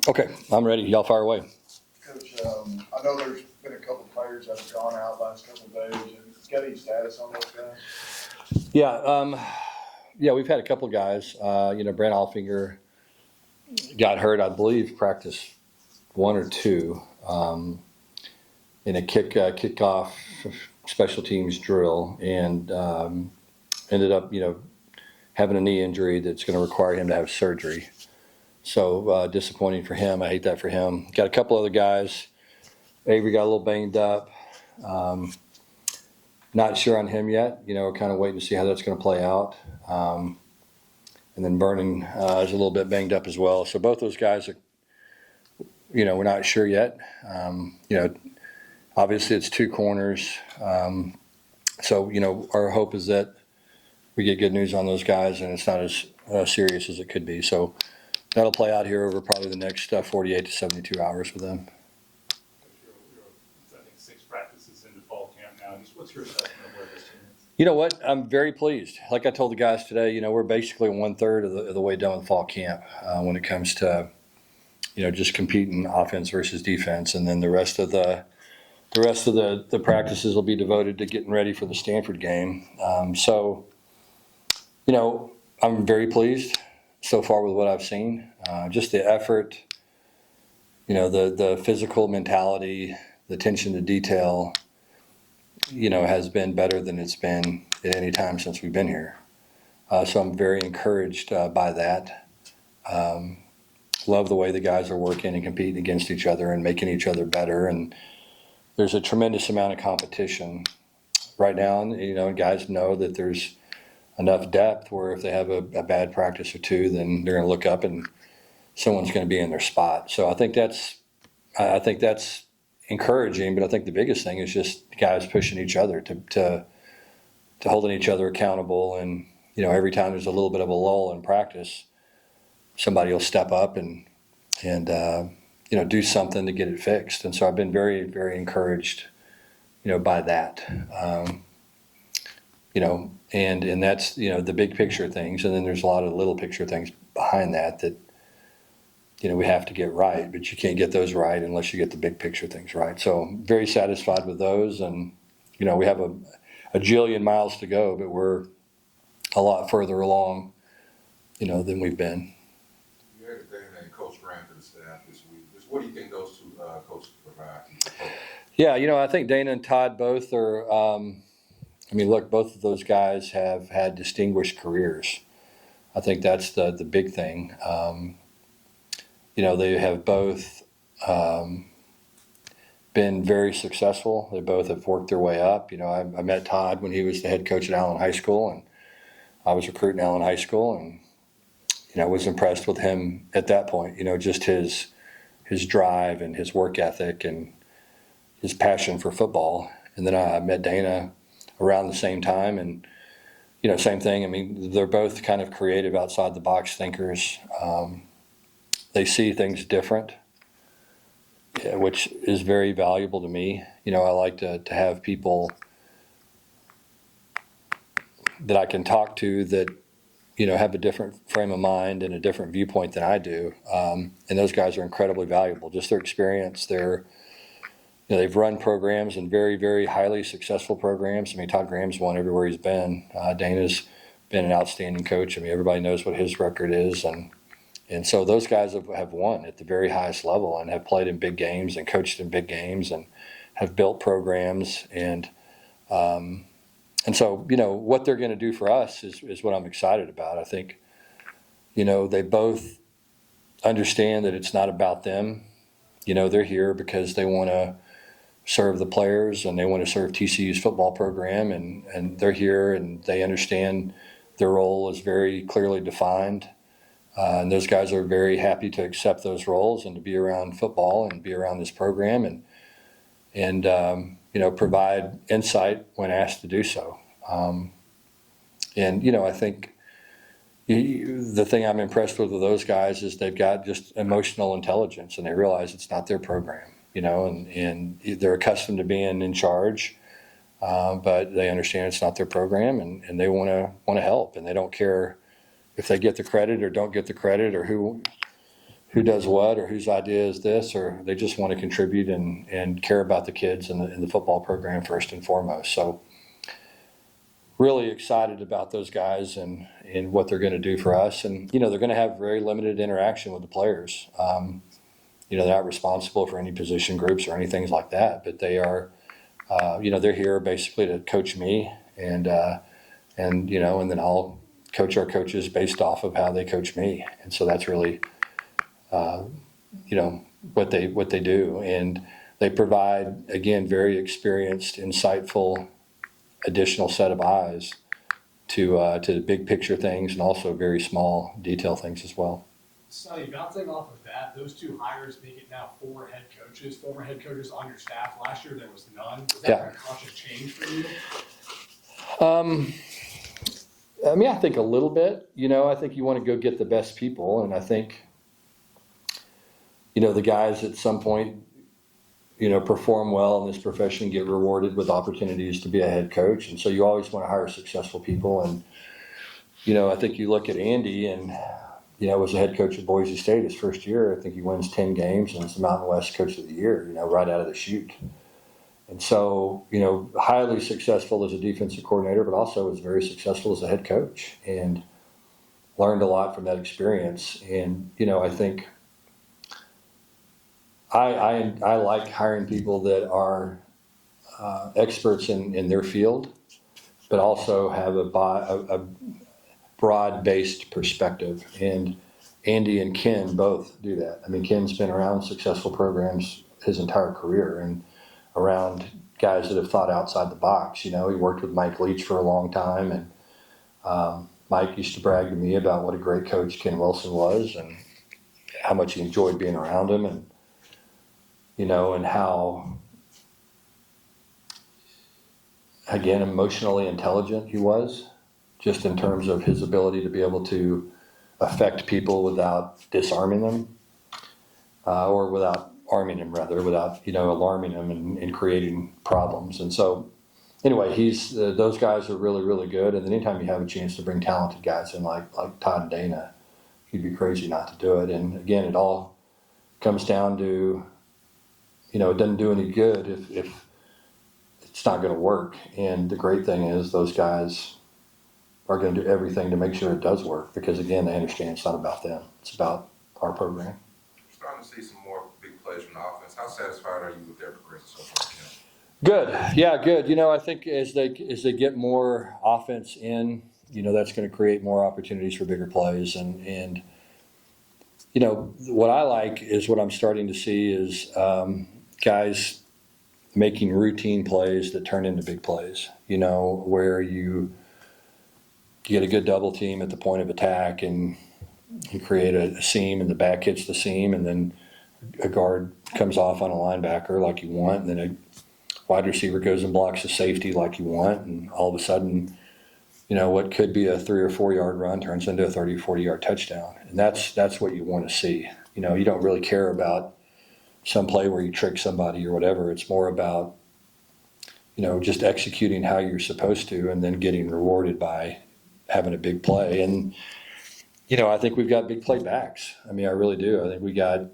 Okay, I'm ready. Y'all fire away. Coach, I know there's been a couple players that have gone out last couple of days. And got any status on those guys? Yeah, we've had a couple of guys. Brent Alfinger got hurt, I believe, practice one or two in a kickoff special teams drill, and ended up, having a knee injury that's going to require him to have surgery. So disappointing for him. I hate that for him. Got a couple other guys. Avery got a little banged up. Not sure on him yet. We're kind of waiting to see how that's going to play out. And then Vernon is a little bit banged up as well. So both those guys are, we're not sure yet. Obviously it's two corners. So our hope is that we get good news on those guys and it's not as serious as it could be. So that'll play out here over probably the next 48 to 72 hours with them. I think 6 practices into fall camp now. What's your assessment of where this team is? You know what? I'm very pleased. Like I told the guys today, we're basically 1/3 of the way done with fall camp when it comes to, just competing offense versus defense, and then the rest of the practices will be devoted to getting ready for the Stanford game. I'm very pleased so far with what I've seen. Just the effort, the physical mentality, the attention to detail, has been better than it's been at any time since we've been here. So I'm very encouraged by that. Love the way the guys are working and competing against each other and making each other better. And there's a tremendous amount of competition right now. And, guys know that there's enough depth where if they have a bad practice or two, then they're going to look up and someone's going to be in their spot. So I think that's encouraging, but I think the biggest thing is just guys pushing each other to holding each other accountable. And, every time there's a little bit of a lull in practice, somebody will step up and do something to get it fixed. And so I've been very, very encouraged, by that. And that's, the big picture things. And then there's a lot of little picture things behind that we have to get right, but you can't get those right unless you get the big picture things right. So I'm very satisfied with those. And, we have a jillion miles to go, but we're a lot further along, than we've been. You had Dana and Coach Grant to the staff this week. What do you think those two coaches provide? Yeah, I think Dana and Todd both are, both of those guys have had distinguished careers. I think that's the big thing. They have both been very successful. They both have worked their way up. I met Todd when he was the head coach at Allen High School, and I was recruiting Allen High School, and I was impressed with him at that point. Just his drive and his work ethic and his passion for football. And then I met Dana around the same time, and same thing. They're both kind of creative, outside the box thinkers. They see things different, which is very valuable to me. I like to have people that I can talk to that, have a different frame of mind and a different viewpoint than I do. And those guys are incredibly valuable. Just their experience, they've run programs and very, very highly successful programs. Todd Graham's won everywhere he's been. Dana's been an outstanding coach. Everybody knows what his record is. And so those guys have won at the very highest level and have played in big games and coached in big games and have built programs. And so, what they're going to do for us is what I'm excited about. I think, they both understand that it's not about them. They're here because they want to serve the players and they want to serve TCU's football program. And they're here and they understand their role is very clearly defined. And those guys are very happy to accept those roles and to be around football and be around this program and provide insight when asked to do so. I think the thing I'm impressed with those guys is they've got just emotional intelligence and they realize it's not their program, and they're accustomed to being in charge, but they understand it's not their program and they want to help, and they don't care if they get the credit or don't get the credit or who who does what or whose idea is this, or they just want to contribute and care about the kids and the football program first and foremost. So really excited about those guys and what they're going to do for us. And, they're going to have very limited interaction with the players. They're not responsible for any position groups or anything like that, but they are, they're here basically to coach me and then I'll coach our coaches based off of how they coach me. And so that's really, what they do. And they provide, again, very experienced, insightful, additional set of eyes to the big picture things and also very small detail things as well. Sonny, bouncing off of that, those two hires make it now 4 head coaches, former head coaches on your staff. Last year there was none. Was that a conscious change for you? I think a little bit. I think you want to go get the best people, and I think, the guys at some point, perform well in this profession, get rewarded with opportunities to be a head coach. And so you always want to hire successful people. And, I think you look at Andy and, was the head coach at Boise State his first year. I think he wins 10 games and is the Mountain West Coach of the Year, right out of the chute. And so, highly successful as a defensive coordinator, but also was very successful as a head coach and learned a lot from that experience. And, I think I like hiring people that are experts in their field, but also have a broad-based perspective. And Andy and Ken both do that. Ken's been around successful programs his entire career and around guys that have thought outside the box. He worked with Mike Leach for a long time, and Mike used to brag to me about what a great coach Ken Wilson was and how much he enjoyed being around him, and and how, again, emotionally intelligent he was, just in terms of his ability to be able to affect people without disarming them, or without arming them, rather, without, alarming them and creating problems. And so, anyway, those guys are really, really good. And then anytime you have a chance to bring talented guys in like Todd and Dana, you'd be crazy not to do it. And again, it all comes down to, it doesn't do any good if it's not going to work. And the great thing is those guys are going to do everything to make sure it does work, because again, they understand it's not about them. It's about our program. We're starting to see some more big plays from the offense. How satisfied are you with their progression so far, Kim? Good. Yeah, good. I think as they get more offense in, that's going to create more opportunities for bigger plays. And what I like is what I'm starting to see is guys making routine plays that turn into big plays, where you get a good double team at the point of attack and you create a seam and the back hits the seam, and then a guard comes off on a linebacker like you want, and then a wide receiver goes and blocks a safety like you want, and all of a sudden, what could be a 3 or 4 yard run turns into a 30 or 40 yard touchdown. And that's what you want to see. You don't really care about some play where you trick somebody or whatever. It's more about, just executing how you're supposed to and then getting rewarded by having a big play. And, I think we've got big play backs. I really do. I think we got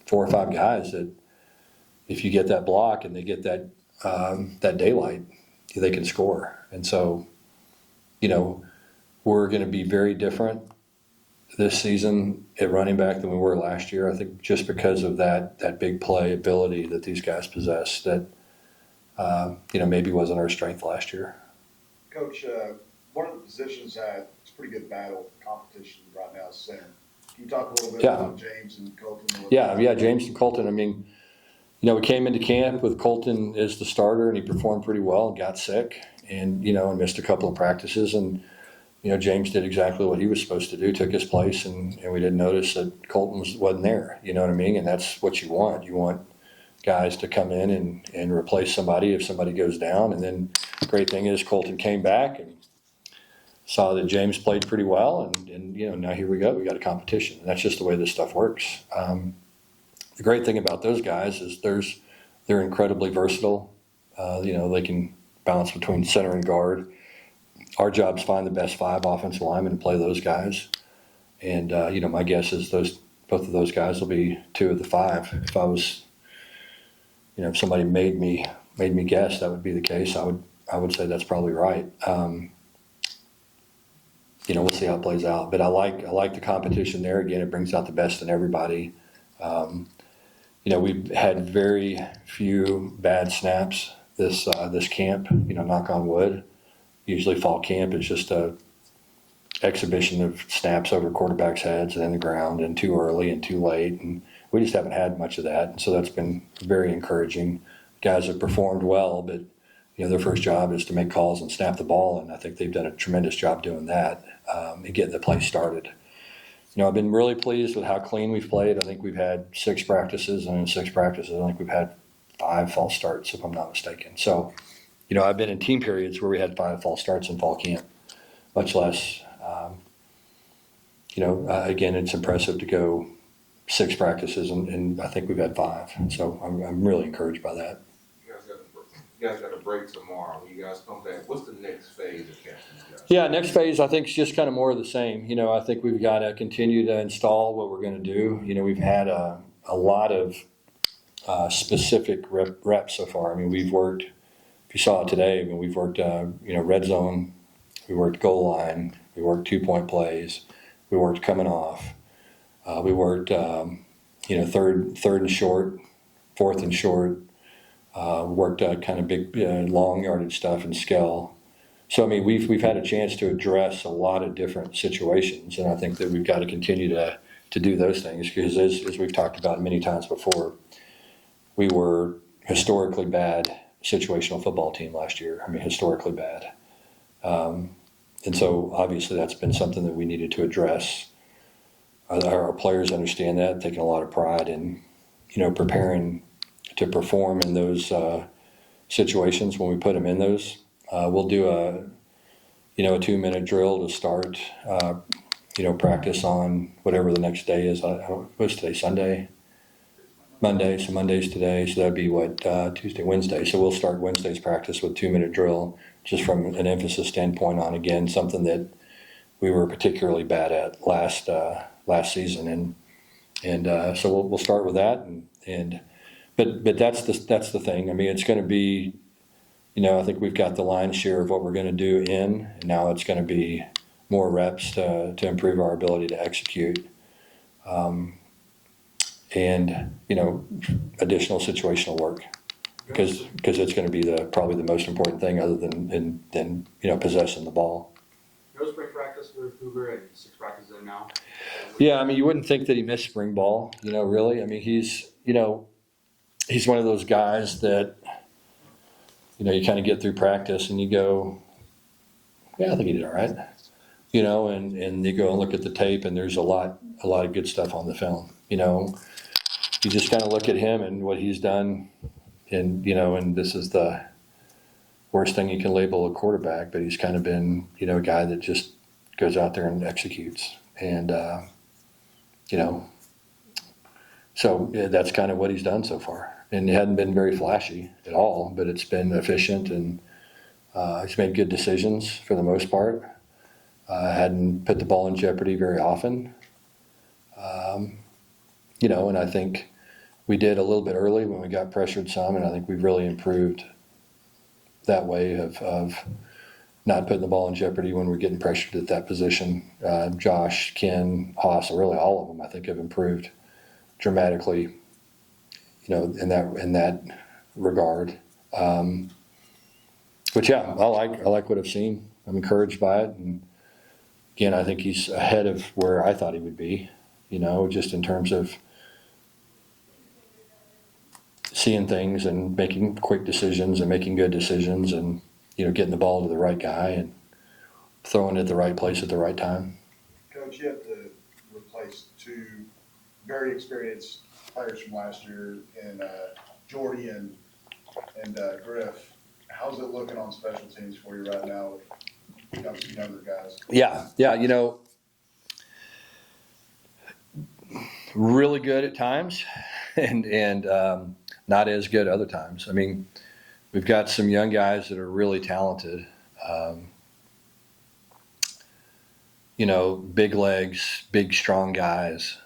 4 or 5 guys that if you get that block and they get that daylight, they can score. And so, we're going to be very different this season at running back than we were last year. I think just because of that big play ability that these guys possess that, maybe wasn't our strength last year. Coach, one of the positions that it's pretty good battle competition right now is center. Can you talk a little bit about James and Colton? Yeah, James and Colton. We came into camp with Colton as the starter, and he performed pretty well and got sick and missed a couple of practices. And, James did exactly what he was supposed to do, took his place, and we didn't notice that Colton wasn't there. You know what I mean? And that's what you want. You want guys to come in and replace somebody if somebody goes down. And then the great thing is Colton came back and saw that James played pretty well. And now here we go. We got a competition. And that's just the way this stuff works. The great thing about those guys is they're incredibly versatile. They can bounce between center and guard. Our job is find the best 5 offensive linemen and play those guys. And, my guess is those both of those guys will be 2 of the 5. If I was, if somebody made me guess that would be the case, I would say that's probably right. We'll see how it plays out, but I like the competition there. Again, it brings out the best in everybody. We've had very few bad snaps this camp. Knock on wood. Usually fall camp is just a exhibition of snaps over quarterbacks' heads and in the ground, and too early and too late, and we just haven't had much of that. And so that's been very encouraging. Guys have performed well, but their first job is to make calls and snap the ball, and I think they've done a tremendous job doing that and getting the play started. I've been really pleased with how clean we've played. I think we've had 6 practices, and in 6 practices, I think we've had 5 false starts, if I'm not mistaken. So, I've been in team periods where we had 5 false starts in fall camp, much less. Again, it's impressive to go 6 practices, and I think we've had 5. So I'm really encouraged by that. You guys got a break tomorrow. When you guys come back, what's the next phase of camp? Yeah, next phase I think is just kind of more of the same. I think we've got to continue to install what we're going to do. We've had a lot of specific reps so far. We've worked. If you saw it today, we've worked. Red zone. We worked goal line. We worked 2-point plays. We worked coming off. We worked. Third and short, 4th and short. Worked kind of big, long yardage stuff and scale. So we've had a chance to address a lot of different situations, and I think that we've got to continue to do those things because as we've talked about many times before, we were historically bad situational football team last year. Historically bad, and so obviously that's been something that we needed to address. Our players understand that, taking a lot of pride in preparing to perform in those situations when we put them in those. We'll do a 2-minute drill to start, practice on whatever the next day is. What's today, Sunday? Monday, so Monday's today, so that'd be Tuesday, Wednesday. So we'll start Wednesday's practice with 2-minute drill, just from an emphasis standpoint on, again, something that we were particularly bad at last season. And so we'll start with that. But that's the thing. It's going to be, I think we've got the lion's share of what we're going to do in, and now it's going to be more reps to improve our ability to execute. And additional situational work because it's going to be probably the most important thing other than possessing the ball. No spring practice for Cougar and 6 practices in now. Yeah, you wouldn't think that he missed spring ball, really. He's one of those guys that, you kind of get through practice and you go, yeah, I think he did all right. And you go and look at the tape and there's a lot of good stuff on the film. You just kind of look at him and what he's done, and this is the worst thing you can label a quarterback, but he's kind of been, a guy that just goes out there and executes. And, so that's kind of what he's done so far. And it hadn't been very flashy at all, but it's been efficient, and he's made good decisions for the most part. Hadn't put the ball in jeopardy very often. And I think we did a little bit early when we got pressured some, and I think we've really improved that way of not putting the ball in jeopardy when we're getting pressured at that position. Josh, Ken, Haas, really all of them, I think, have improved dramatically, in that regard. But yeah, I like what I've seen. I'm encouraged by it, and again, I think he's ahead of where I thought he would be. Just in terms of seeing things and making quick decisions and making good decisions, and getting the ball to the right guy and throwing it at the right place at the right time. Coach, you have to replace 2 very experienced players from last year in Jordy and Griff. How's it looking on special teams for you right now with some younger guys? Yeah, really good at times, and not as good other times. We've got some young guys that are really talented. Big legs, big strong guys.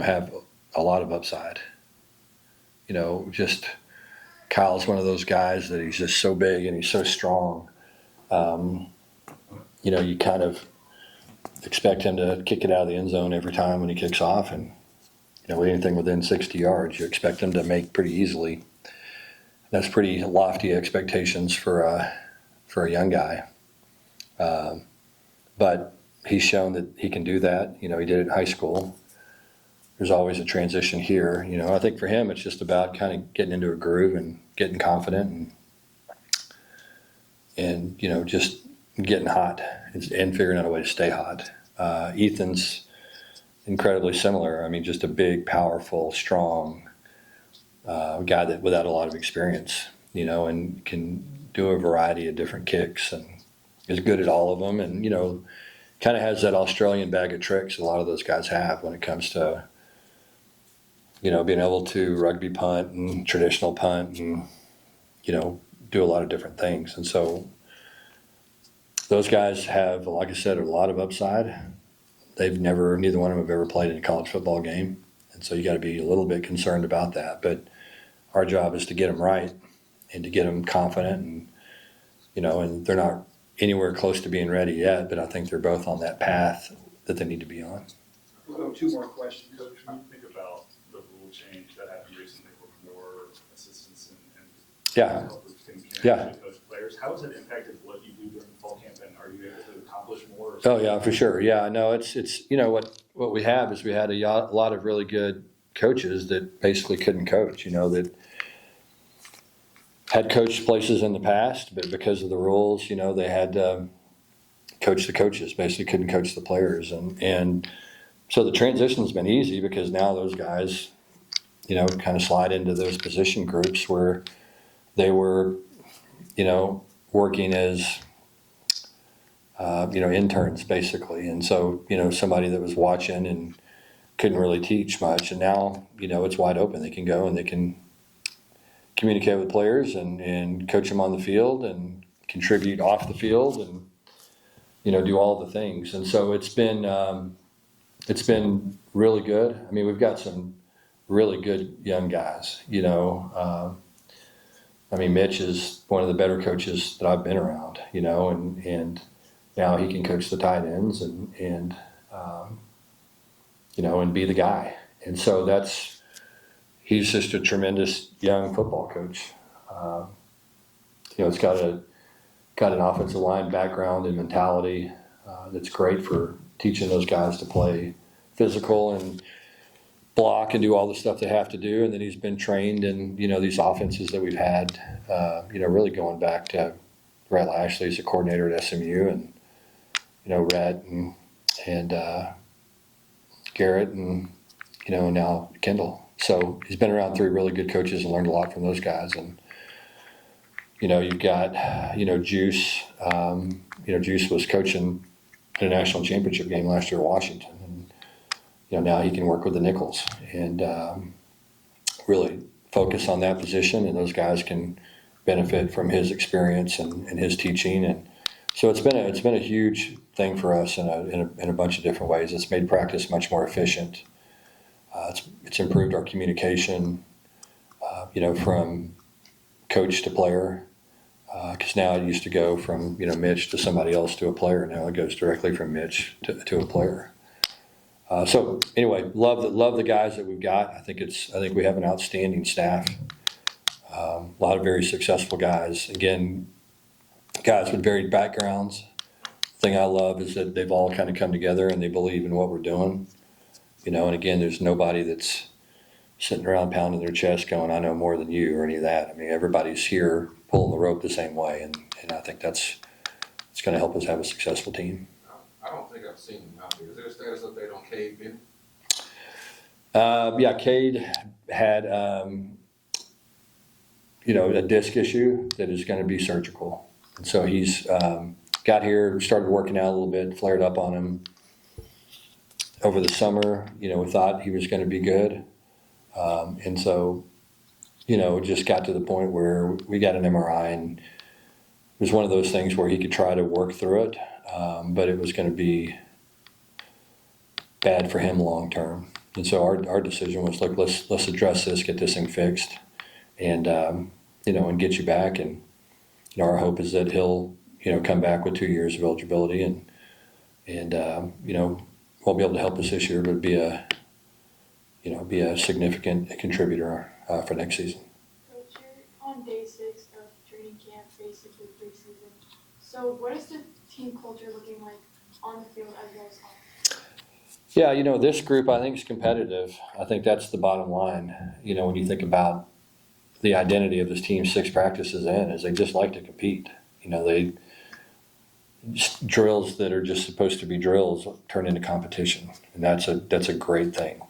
have a lot of upside. Just Kyle's one of those guys that he's just so big and he's so strong. You kind of expect him to kick it out of the end zone every time when he kicks off, and anything within 60 yards, you expect him to make pretty easily. That's pretty lofty expectations for a young guy. But he's shown that he can do that. He did it in high school. There's always a transition here. I think for him, it's just about kind of getting into a groove and getting confident and just getting hot and figuring out a way to stay hot. Ethan's incredibly similar. I mean, just a big, powerful, strong guy that without a lot of experience, and can do a variety of different kicks and is good at all of them. And, kind of has that Australian bag of tricks a lot of those guys have when it comes to, being able to rugby punt and traditional punt and, do a lot of different things. And so those guys have, like I said, a lot of upside. Neither one of them have ever played in a college football game. And so you got to be a little bit concerned about that. But our job is to get them right and to get them confident and, and they're not anywhere close to being ready yet, but I think they're both on that path that they need to be on. We'll go two more questions. Coach, when you think about the rule change that happened recently with more assistants and Yeah. helpers can Yeah. actually coach players, how has it impacted what you do during fall camp, and are you able to accomplish more? Or Oh yeah, for sure. Yeah, no, it's what we have is we had a lot of really good coaches that basically couldn't coach. That had coached places in the past, but because of the rules, they had to coach the coaches. Basically, couldn't coach the players, and so the transition's been easy because now those guys, kind of slide into those position groups where they were, working as interns basically. And so, somebody that was watching and couldn't really teach much. And now, it's wide open. They can go and they can communicate with players and coach them on the field and contribute off the field and, do all the things. And so it's been really good. I mean, we've got some really good young guys, Mitch is one of the better coaches that I've been around, and now he can coach the tight ends and be the guy. And so he's just a tremendous young football coach. It's got an offensive line background and mentality that's great for teaching those guys to play physical and block and do all the stuff they have to do. And then he's been trained in, these offenses that we've had, really going back to Rhett Lashley as a coordinator at SMU and, Rhett and Garrett and, now Kendall. So he's been around three really good coaches and learned a lot from those guys. And, you've got, Juice. Juice was coaching in a national championship game last year at Washington. And, now he can work with the nickels and really focus on that position. And those guys can benefit from his experience and his teaching. And so it's been a huge thing for us in a bunch of different ways. It's made practice much more efficient. It's improved our communication, from coach to player. Because now it used to go from Mitch to somebody else to a player. Now it goes directly from Mitch to a player. So anyway, love the guys that we've got. I think we have an outstanding staff. A lot of very successful guys. Again, guys with varied backgrounds. The thing I love is that they've all kind of come together and they believe in what we're doing. And again, there's nobody that's sitting around pounding their chest going, I know more than you or any of that. I mean, everybody's here pulling the rope the same way. And I think it's going to help us have a successful team. I don't think I've seen them out there. Is there a status update on Cade Bennett? Yeah, Cade had, a disc issue that is going to be surgical. And so he's got here, started working out a little bit, flared up on him over the summer. We thought he was going to be good. And so, it just got to the point where we got an MRI and it was one of those things where he could try to work through it. But it was going to be bad for him long-term. And so our decision was, look, let's address this, get this thing fixed, and, and get you back. And, our hope is that he'll, come back with 2 years of eligibility and won't be able to us this year, but be a significant contributor for next season. Coach, you're on day 6 of training camp, basically preseason. So what is the team culture looking like on the field as well as off? Yeah, this group I think is competitive. I think that's the bottom line. When you think about the identity of this team 6 practices in, is they just like to compete. They drills that are just supposed to be drills turn into competition, and that's a great thing.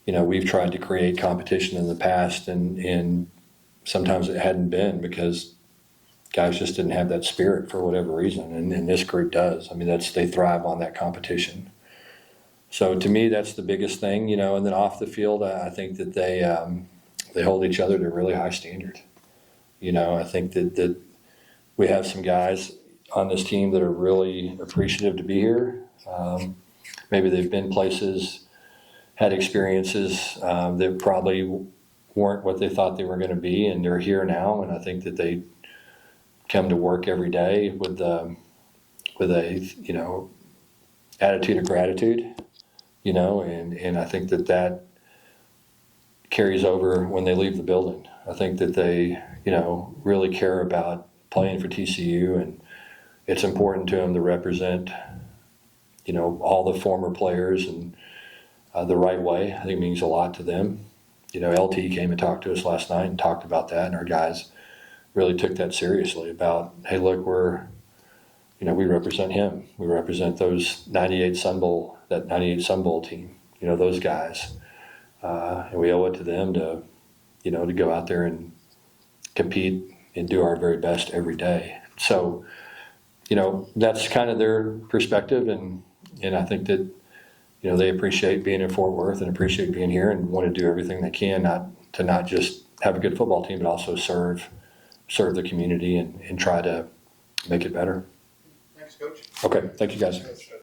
We've tried to create competition in the past, and sometimes it hadn't been because guys just didn't have that spirit for whatever reason, and this group does. I mean, they thrive on that competition. So to me, that's the biggest thing, and then off the field, I think that they hold each other to a really high standard. I think that we have some guys on this team that are really appreciative to be here. Maybe they've been places, had experiences that probably weren't what they thought they were going to be, and they're here now. And I think that they come to work every day with a attitude of gratitude, and I think that carries over when they leave the building. I think that they really care about playing for TCU, and it's important to them to represent all the former players and the right way. I think it means a lot to them. LT came and talked to us last night and talked about that, and our guys really took that seriously about, hey, look, we represent him. We represent those 98 Sun Bowl team, those guys. And we owe it to them to go out there and compete and do our very best every day. So, that's kind of their perspective, and I think that, they appreciate being in Fort Worth and appreciate being here and want to do everything they can not just have a good football team, but also serve the community and try to make it better. Thanks, Coach. Okay, thank you guys.